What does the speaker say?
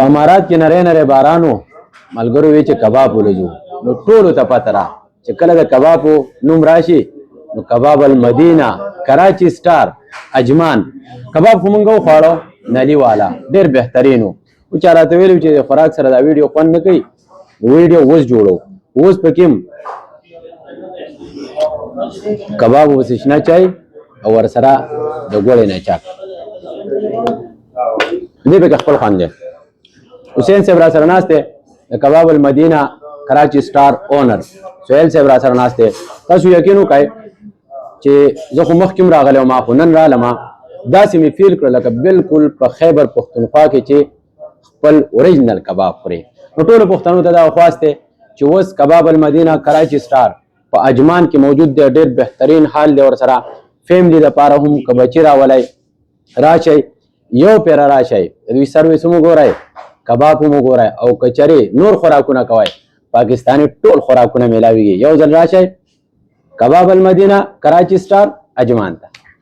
په امارات کې نری نری بارانو ملګرو وی چې کباب ولځو نو ټولو ته پته را چې کله د کبابو نوم راشي نو کباب المدینه کراچي سټار اجمان کباب خو مونږ وخوړو نلی والا ډېر بهترین و چا راته ویلو چې د خوراک سره دا ویډیو خوند نه کوي ویډیو اوس جوړو اوس پکې کباب اوس شنه چای او ورسره د ګوړې نه چاک دې پکې خپل خوند دی حسین صاحب را سره ناست دی د کباب المدینه کراچي سټار اونر سهیل صاحب را سره ناست دی تاسو یقین وکړئ چې زه خو مخکې هم راغلی ما خو نن رالم داسې مې فیل کړه لکه بالکل په خیبر پښتونخوا کې چې خپل اوریجنل کباب خوري نو ټولو پښتنو ته دا خواست دی چې اوس کباب المدینه کراچي سټار په اجمان کې موجود دی ډېر بهترین حال دی ورسره فیملی دپاره هم که بچي راولی راشئ یو پیره راشئ د دوی سروس هم وګورئ کباب هم وګورئ او که چېرې نور خوراکونه کوئ پاکستاني ټول خوراکونه میلاویږي یو ځل راشئ کباب المدینه کراچي سټار اجمان ته